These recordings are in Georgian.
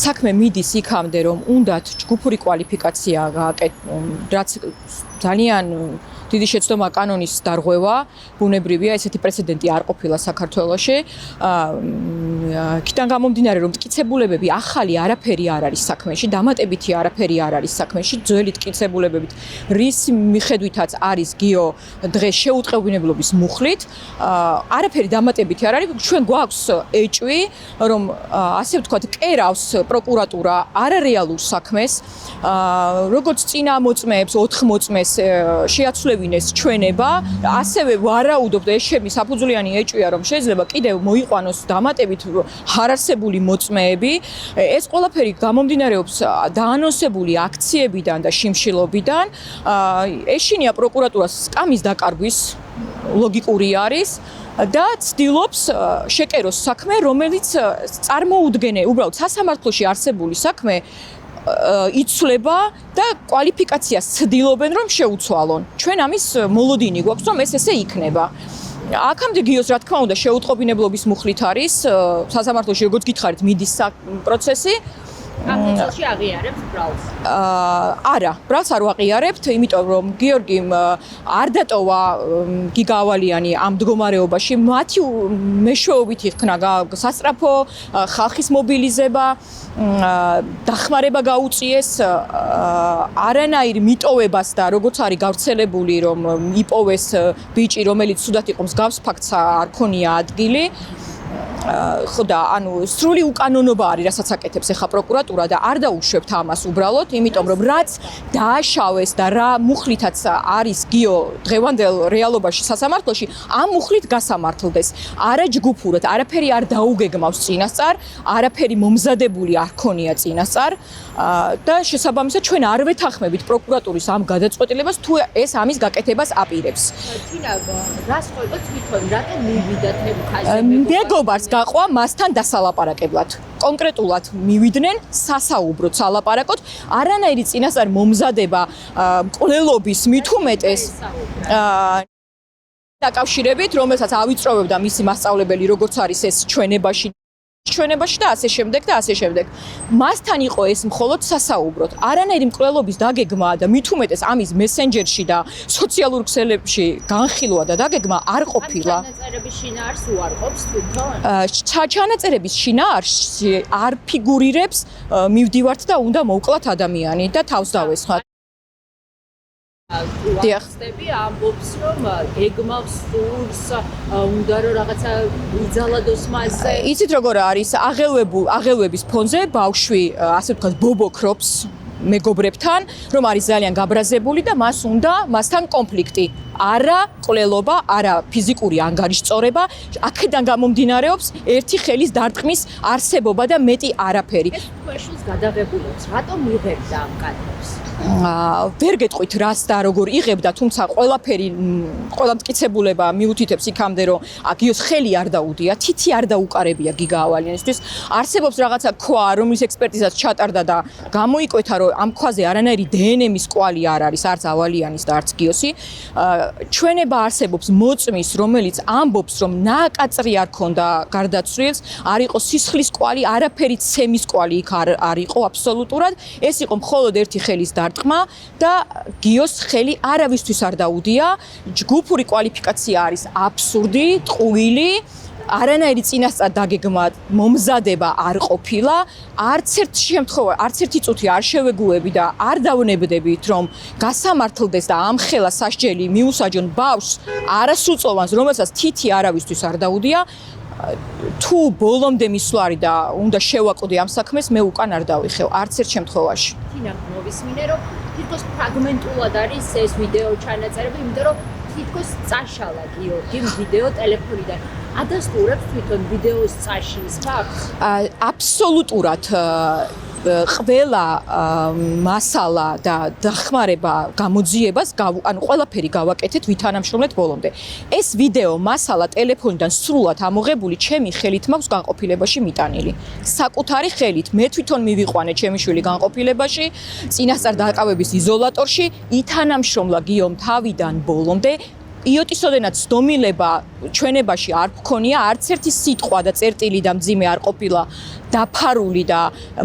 საქმე მიდის იქამდე, რომ უნდათ ჯგუფური კვალიფიკაცია რაც ძალიან დიდი შეცდომა კანონის დარღვევა, ბუნებრივია, ესეთი პრეცედენტი არ ყოფილა საქართველოში. იქიდან გამომდინარე, რომ მტკიცებულებები ახალი არაფერი არ არის საქმეში, დამატებითი არაფერი არ არის საქმეში, ძველი მტკიცებულებებით, რის მიხედვითაც არის გიო დღეს შეუტყევინებლობის მუხლით, არაფერი დამატებითი არ არის, ჩვენ გვაქვს ეჭვი, რომ ასე ვთქვათ, კერავს პროკურატურა არარეალურ საქმეს, როგორც წინა მოწმეებს, 4 მოწმეს შეაცვლევინეს ჩვენება, ასევე ვარაუდობთ, ეს ჩემი საფუძვლიანი ეჭვია, რომ შეიძლება კიდევ მოიყვანოს დამატებით არარსებული მოწმეები. ეს ყველაფერი გამომდინარეობს დაანონსებული აქციებიდან და შიმშილობიდან. ეშინია პროკურატურას სკამის დაკარგვის ლოგიკური არის და ცდილობს შეკეროს საქმე, რომელიც წარმოუდგენელი, უბრალოდ სასამართლოში არსებული საქმე იცვლება და კვალიფიკაციას ცდილობენ, რომ შეუცვალონ. ჩვენ ამის მოლოდინი გვაქვს, რომ ეს ესე იქნება. აქამდე გიოს რა თქმა უნდა შეუტყობინებლობის მუხლით არის სასამართლოში, როგორც გითხარით, მიდის პროცესი. ამ წელში აღიარებთ ბრალს? არა, ბრალს არ ვაყიარებთ, იმიტომ რომ გიორგიმ არ დატოვა გიგა ავალიანი ამ მდგომარეობაში, მათი მეშვეობით იქნა სასწრაფო ხალხის მობილიზება, დახმარება გაუწიეს არანაირ მიტოვებას და როგორც არის გავრცელებული, რომ იპოვეს ბიჭი, რომელიც სუდად იყო მსგავს ფაქტს არ ქონია ადგილი. ხო და ანუ სრული უკანონობა არის, რასაც აკეთებს ახლა პროკურატურა და არ დაუშვებთ ამას უბრალოდ, იმიტომ რომ რაც დააშავეს და რა მუხლითაც არის გიო დღევანდელ რეალობაში სასამართლოში, ამ მუხლით გასამართლდეს. არა ჯგუფურად, არაფერი არ დაუგეგმავს წინასწარ, არაფერი მომზადებული არ ქონია წინასწარ და შესაბამისად ჩვენ არ ვეთანხმებით პროკურატურის ამ გადაწყვეტილებას, თუ ეს ამის გაკეთებას აპირებს. თინა, რას ყვება თვითონ, რატომ მივიდათ ხაზზე? მეგობარს გაყვა მასთან დასალაპარაკებლად. კონკრეტულად მივიდნენ სასაუბროდ სალაპარაკოთ, არანაირი წინასწარ მომზადება მკვლელობის მით უმეტეს დაკავშირებით, რომელსაც ავიწროვებდა მისი მასწავლებელი, როგორც არის ეს ჩვენებაში და ასე შემდეგ და ასე შემდეგ. მასთან იყო ეს მხოლოდ სასაუბროდ. არანაირი მკვლელობის დაგეგმა და მით უმეტეს ამის მესენჯერში და სოციალურ ქსელებში განხილვა და დაგეგმა არ ყოფილა. ჩანაწერების შინაარს უარყოფს თვითონ? ჩანაწერების შინაარსში არ ფიგურირებს მივდივართ და უნდა მოვკლათ ადამიანი და თავს დავესხმათ. დიახტები ამბობს, რომ ეგმავს სურს, უნდა რომ რაღაცა იძალადოს მასზე. იცით როგორ არის აღელვების ფონზე ბავშვი, ასე ვთქვათ, ბობოქრობს მეგობრებთან, რომ არის ძალიან გაბრაზებული და მას უნდა მასთან კონფლიქტი. არა კვლელობა, არა ფიზიკური ანგარიშწორება, აქედან გამომდინარეობს ერთი ხელის დარტყმის არსებობა და მეტი არაფერი. ეს ქვეშულს გადაღებულებს, რატომ იღებდა ამ კადრებს? ვერ გეტყვით რას და როგორ იღებდა, თუმცა ყველა მტკიცებულება მიუთითებს იქამდე, რომ გიოს ხელი არ დაუდია, თითი არ დაუკარებია გიგა ავალიანისთვის. არსებობს რაღაცა ქვა, რომლის ექსპერტიზაც ჩატარდა და გამოიკვეთა, რომ ამ ქვაზე არანაირი დნმ-ის კვალი არ არის, არც ავალიანის და არც გიოსი. ჩვენება არსებობს მოწმის, რომელიც ამბობს, რომ ნაკაწრი არ ქონდა გარდაცვლილს, არ იყო სისხლის კვალი, არაფერი ცემის კვალი იქ არ იყო აბსოლუტურად. ეს იყო მხოლოდ ერთი ხელის დარტყმა და გიოს ხელი არავისთვის არ დაუდია. ჯგუფური კვალიფიკაცია არის აბსურდი, ტყუილი. არანაირი წინასწარ დაგეგმა მომზადება არ ყოფილა, არც ერთი წუთი არ შევეგუები და არ დავნებდებით, რომ გასამართლდეს და ამ ხელა სასჯელი მიუსაჯონ ბავშვს არასრულწლოვანს, რომელსაც თითი არავისთვის არ დაუდია. თუ ბოლომდე მისვლარი და უნდა შევაკვდე ამ საქმეს, მე უკან არ დავიხევ, არც ერთ შემთხვევაში. თინა, მოვისმინე, რომ თითქოს ფრაგმენტულად არის ეს ვიდეო ჩანაწერები, იმიტომ რომ თითქოს წაშალა გიორგი ვიდეო ტელეფონიდან. ადასტურებს თვითონ ვიდეოს წაშლის ფაქტს? აბსოლუტურად ყველა მასალა და დახმარება გამოძიებას, ანუ ყველაფერი გავაკეთეთ ვითანამშრომლეთ ბოლომდე. ეს ვიდეო მასალა ტელეფონიდან სრულად ამოღებული ჩემი ხელით მაქვს განყოფილებაში მიტანილი. საკუთარი ხელით მე თვითონ მივიყვანე ჩემი შვილი განყოფილებაში, წინასწარ დაკავების იზოლატორში, ითანამშრომლა გიომ თავიდან ბოლომდე. იოტისოდენაც დომილება ჩვენებაში არ გქონია, არც ერთი სიტყვა და წერტილი და მძიმე არ ყოფილა დაფარული და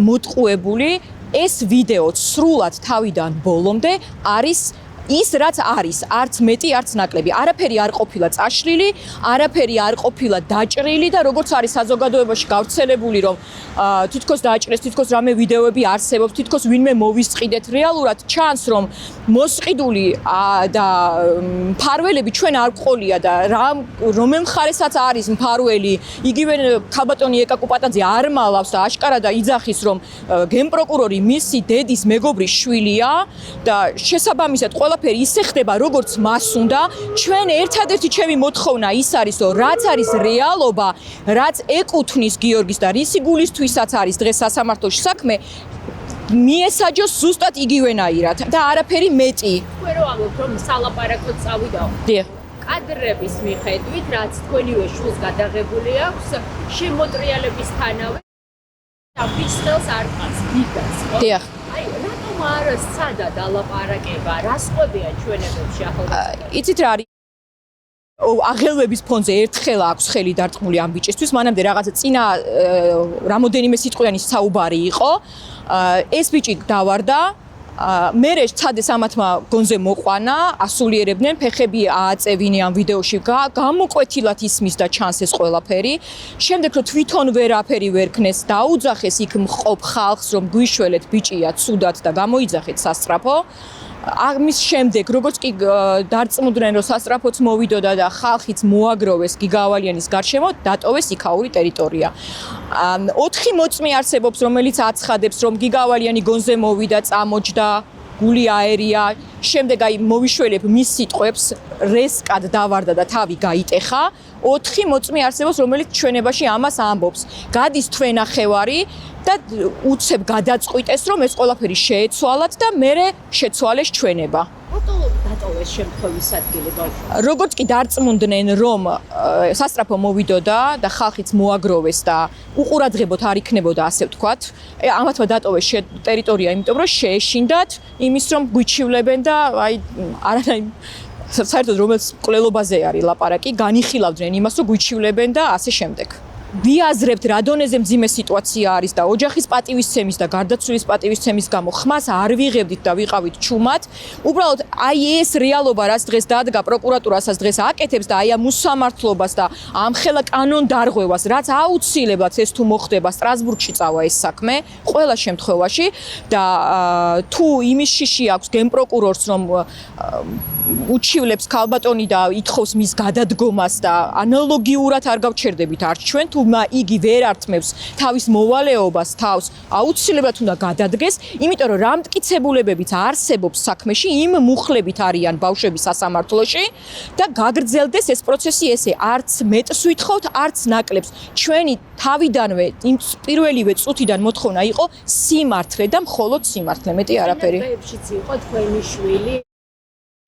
მოტყუებული. ეს ვიდეო სრულად თავიდან ბოლომდე არის ის რაც არის, არც მეტი, არც ნაკლები. არაფერი არ ყოფილა წაშლილი, არაფერი არ ყოფილა დაჭრილი და როგორც არის საზოგადოებაში გავრცელებული, რომ თითქოს დააჭრეს, თითქოს რამე ვიდეოები არსებობს, თითქოს ვინმე მოვისყიდეთ. რეალურად ჩანს, რომ მოსყიდული და მფარველები ჩვენ არ გყოლია და რომელ მხარესაც არის მფარველი, იგივე ქალბატონი ეკა კუპატაძე არ მალავს და აშკარად იძახის, რომ გენპროკურორი მისი დედის მეგობრის შვილია და შესაბამისად ყველაფერი ისე ხდება, როგორც მას უნდა. ჩვენ ერთადერთი ჩემი მოთხოვნა ის არის, რომ რაც არის რეალობა, რაც ეკუთვნის გიორგის და რისი გულისთვისაც არის დღეს სასამართლოში საქმე, მიესაჯოს ზუსტად იგივენაირად და არაფერი მეტი. თქვენ რო ამბობთ, რომ სალაპარაკოდ წავიდაო. დიახ. კადრების მიხედვით, რაც თქვენივე შულს გადაღებული აქვს, შემოტრიალებისთანავე ამბიცელს არ ყავს დიდას. დიახ. აი, რატომ არ სცადა დალაპარაკება? რას ყვებია ჩვენებებში ახალგაზრდა? იცით რა არის? აღელვების ფონზე ერთხელ აქვს ხელი დარტყმული ამ ბიჭისთვის, მანამდე რაღაცა წინა რამოდენიმე სიტყვიანი საუბარი იყო. ეს ბიჭი დავარდა, მერე ცადეს ამათმა გონზე მოყვანა, ასულიერებდნენ, ფეხები ააწევინე ამ ვიდეოში, გამოკვეთილად ისმის და ჩანს ეს ყველაფერი. შემდეგ რომ თვითონ ვერაფერი ვერ ქნეს, დაუძახეს იქ მყოფ ხალხს, რომ გვიშველეთ ბიჭია ცუდად და გამოიძახეთ სასწრაფო. ამის შემდეგ, როგორც კი დარწმუნდნენ, რომ სასწრაფოც მოვიდოდა და ხალხიც მოაგროვეს გიგავალიანის გარშემო, დატოვეს იქაური ტერიტორია. 4 მოწმე არსებობს, რომელიც აცხადებს, რომ გიგავალიანი გონზე მოვიდა, წამოჯდა, გული აერია, შემდეგ აი მოვიშველებ მის სიტყვებს, რესკად დავარდა და თავი გაიტეხა. 4 მოწმე არსებობს, რომელიც ჩვენებაში ამას ამბობს. გადის თვენახევარი და უცებ გადაწყვიტეს, რომ ეს ყველაფერი შეეცვალათ და მერე შეცვალეს ჩვენება. რატო დატოვეს შემთხვევის ადგილი ბავშვი? როგორც კი დარწმუნდნენ, რომ სასწრაფო მოვიდოდა და ხალხიც მოაგროვეს და უყურადღებოდ არ იქნებოდა, ასე ვთქვათ, ამათმა დატოვეს ტერიტორია, იმიტომ რომ შეეშინდათ იმის, რომ გვიჩივლებენ და აი არანაირ საერთოდ რომელს კვლელობაზე არის ლაპარაკი, განიხილავდნენ იმას, რომ გვიჩივლებენ და ასე შემდეგ. ვიაზრებთ რა დონეზე მძიმე სიტუაცია არის და ოჯახის პატივისცემის და გარდაცვლილის პატივისცემის გამო ხმას არ ვიღებდით და ვიყავით ჩუმად. უბრალოდ აი ეს რეალობა, რაც დღეს დადგა პროკურატურასაც დღეს აკეთებს და აი ამ უსამართლობას და ამ ხელა კანონდარღვევას, რაც აუცილებლად ეს თუ მოხდება, სტრასბურგში წავა ეს საქმე, ყველა შემთხვევაში და თუ იმის შიში აქვს გენპროკურორს, რომ უჩივლებს ქალბატონი და ითხოვს მის გადადგომას და ანალოგიურად არ გავჩერდებით არც ჩვენ, თუ იგი ვერ ართმევს თავის მოვალეობას, თავს აუცილებლად უნდა გადადგეს, იმიტომ რომ რა მტკიცებულებებიც არსებობს საქმეში, იმ მუხლებით არიან ბავშვები სასამართლოში და გაგრძელდეს ეს პროცესი ესე, არც მეტს ვითხოვთ, არც ნაკლებს. ჩვენი თავიდანვე იმ პირველივე წუთიდან მოთხოვნა იყო სიმართლე და მხოლოდ სიმართლე, მეტი არაფერი. დღეებშიც იყო თქვენი შვილი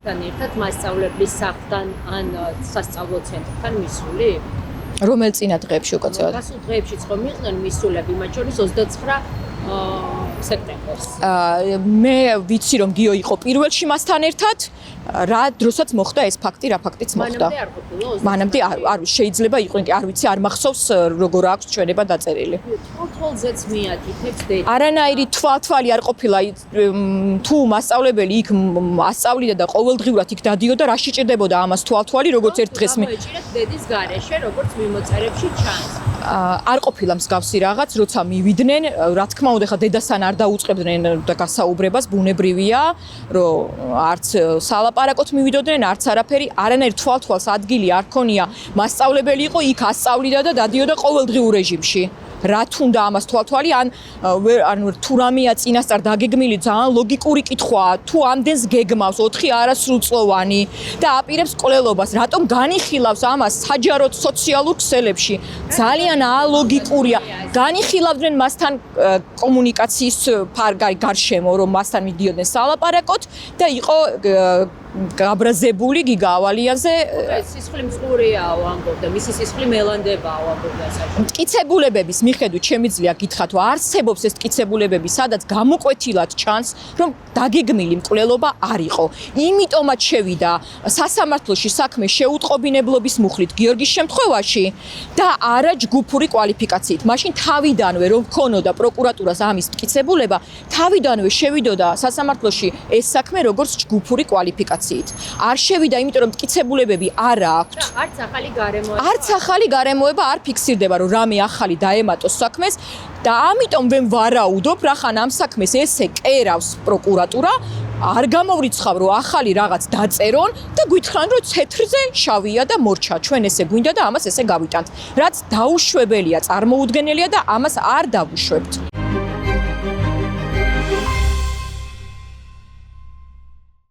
თან ერთად მასწავლებლის სახლთან ან სასწავლო ცენტრთან მისული? რომელ წინა დღეებში უკაცრავად? გასულ დღეებშიც ხომ იყვნენ მისულები, მათ შორის 29 სექტემბერს. მე ვიცი რომ გიო იყო პირველში მასთან ერთად, რა დროსაც მოხდა ეს ფაქტი, რა ფაქტიც მოხდა. მანამდე არ ყოფილა? მანამდე არ შეიძლება იყვნენ, არ ვიცი, არ მახსოვს როგორ აქვს ჩვენება დაწერილი. თვალთვალზეც მიათითებს დედა. არანაირი თვალთვალი არ ყოფილა, თუ მასწავლებელი იქ ასწავლიდა და ყოველდღიურად იქ დადიოდა, რა შეჭირდებოდა ამას თვალთვალი, როგორც ერთ დღეს მე გამოეჭირეთ დედის გარეშე, როგორც მიმოწერებში ჩანს. არ ყოფილა მსგავსი რაღაც, როცა მივიდნენ, რა თქმა უნდა, ხა დედასთან არ დაუწყებდნენ და გასაუბრებას, ბუნებრივია, რომ არც სალაპარაკოთ მივიდოდნენ, არც არაფერი, არანაირ თვალთვალს ადგილი არ ქონია. მასწავლებელი იყო, იქ ასწავლიდა და დადიოდა ყოველდღიურ რეჟიმში. რა თუნდა ამას თვალთვალი, ანუ თუ რამეა წინასწარ დაგეგმილი, ძალიან ლოგიკური კითხვაა, თუ ამდენს გეგმავს 4 არასრულწლოვანი და აპირებს კვლელობას, რატომ განიხილავს ამას საჯაროდ სოციალურ ქსელებში? ძალიან ალოგიკურია. განიხილავდნენ მასთან კომუნიკაციის გარშემო, რომ მასთან მიდიოდნენ სალაპარაკოთ და იყო გაბრაზებული გიგა ავალიანზე სისხლი მსხურიაო ამბობდა, მისი სისხლი მელანდებაო ამბობდა საჭირო. მტკიცებულებების მიხედვით შემიძლია გითხრათ, რომ არსებობს ეს მტკიცებულებები, სადაც გამოკვეთილად ჩანს, რომ დაგეგმილი მკვლელობა არ იყო. იმიტომაც შევიდა სასამართლოში საქმე შეუტყობინებლობის მუხლით გიორგის შემთხვევაში და არა ჯგუფური კვალიფიკაციით. მაშინ თავიდანვე რომ ქონოდა პროკურატურას ამის მტკიცებულება, თავიდანვე შევიდოდა სასამართლოში ეს საქმე როგორც ჯგუფური კვალიფიკაციით. არ შევიდა, იმიტომ რომ მტკიცებულებები არ აქვს. არც ახალი გარემოება. არც ახალი გარემოება არ ფიქსირდება, რომ რამე ახალი დაემატოს საქმეს და ამიტომ ვენ ვარაუდობ, რახან ამ საქმეს ესე კერავს პროკურატურა, არ გამოვრიცხავ, რომ ახალი რაღაც დაწერონ და გითხრან, რომ ცეთრზე შავია და მორჩა. ჩვენ ესე გვინდა და ამას ესე გავიტანთ. რაც დაუშვებელია, წარმოუდგენელია და ამას არ დავუშვებთ.